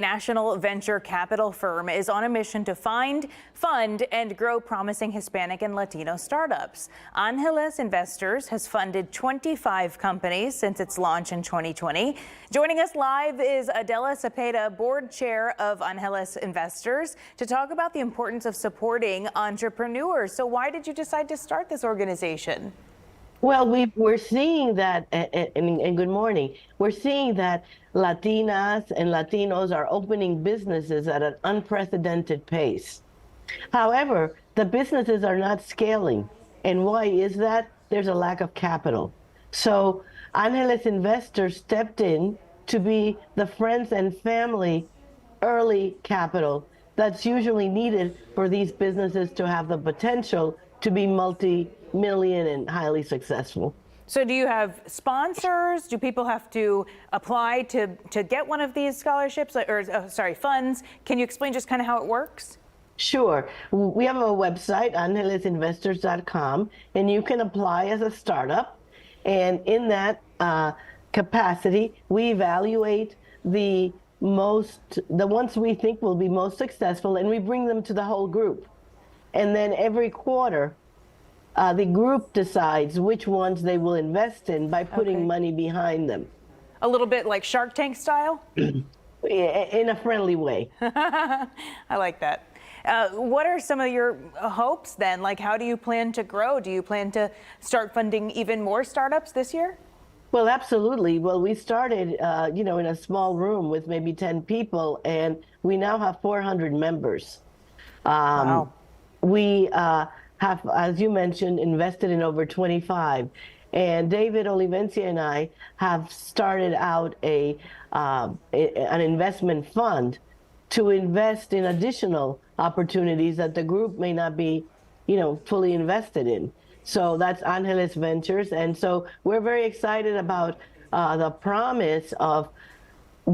National venture capital firm is on a mission to find, fund, and grow promising Hispanic and Latino startups. Angeles Investors has funded 25 companies since its launch in 2020. Joining us live is Adela Cepeda, board chair of Angeles Investors, to talk about the importance of supporting entrepreneurs. So why did you decide to start this organization? Well, we're seeing that, and good morning. We're seeing that Latinas and Latinos are opening businesses at an unprecedented pace. However, the businesses are not scaling. And why is that? There's a lack of capital. So Angeles Investors stepped in to be the friends and family early capital that's usually needed for these businesses to have the potential to be multi-million and highly successful. So do you have sponsors? Do people have to apply to get one of these scholarships or funds? Can you explain just kind of how it works? Sure. We have a website, angelesinvestors.com, and you can apply as a startup. And in that capacity, we evaluate the ones we think will be most successful, and we bring them to the whole group. And then every quarter, the group decides which ones they will invest in by putting money behind them. A little bit like Shark Tank style? In a friendly way. I like that. What are some of your hopes then? Like, how do you plan to grow? Do you plan to start funding even more startups this year? Well, absolutely. Well, we started, in a small room with maybe 10 people, and we now have 400 members. Wow. We have, as you mentioned, invested in over 25. And David Olivencia and I have started out an investment fund to invest in additional opportunities that the group may not be, fully invested in. So that's Angeles Ventures. And so we're very excited about the promise of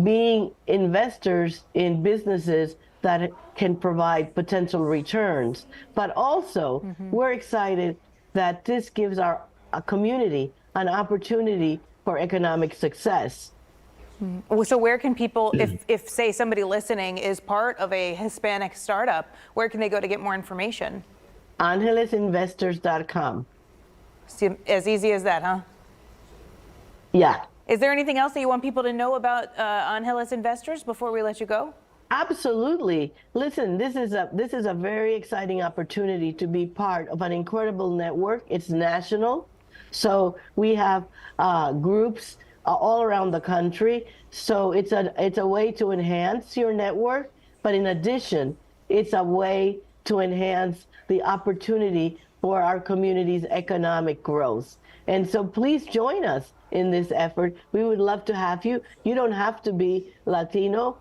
being investors in businesses that can provide potential returns. But also, we're excited that this gives our community an opportunity for economic success. So where can people, if say somebody listening is part of a Hispanic startup, where can they go to get more information? AngelesInvestors.com. As easy as that, huh? Yeah. Is there anything else that you want people to know about Angeles Investors before we let you go? Absolutely. Listen, this is a very exciting opportunity to be part of an incredible network. It's national. So we have groups all around the country. So it's a way to enhance your network, but in addition, it's a way to enhance the opportunity for our community's economic growth. And so please join us in this effort. We would love to have you. You don't have to be Latino.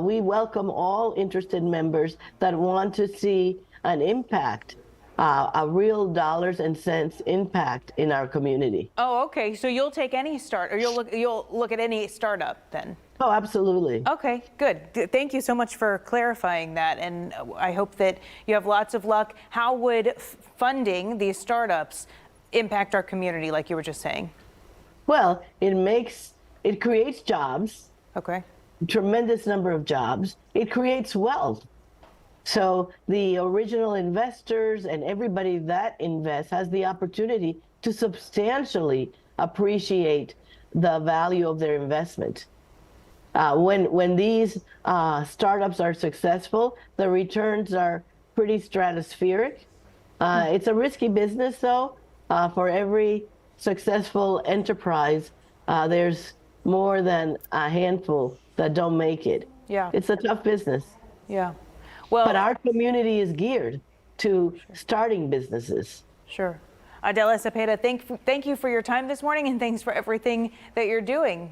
We welcome all interested members that want to see an impact, a real dollars and cents impact in our community. Oh, okay. So you'll take any you'll look at any startup then? Oh, absolutely. Okay, good. Thank you so much for clarifying that, and I hope that you have lots of luck. How would funding these startups impact our community, like you were just saying? Well, it creates jobs. Okay. Tremendous number of jobs. It creates wealth. So the original investors and everybody that invests has the opportunity to substantially appreciate the value of their investment. When these startups are successful, the returns are pretty stratospheric. It's a risky business, though. For every successful enterprise, there's more than a handful that don't make it. Yeah. It's a tough business. Yeah. Well, but our community is geared to starting businesses. Sure. Adela Cepeda, thank you for your time this morning, and thanks for everything that you're doing.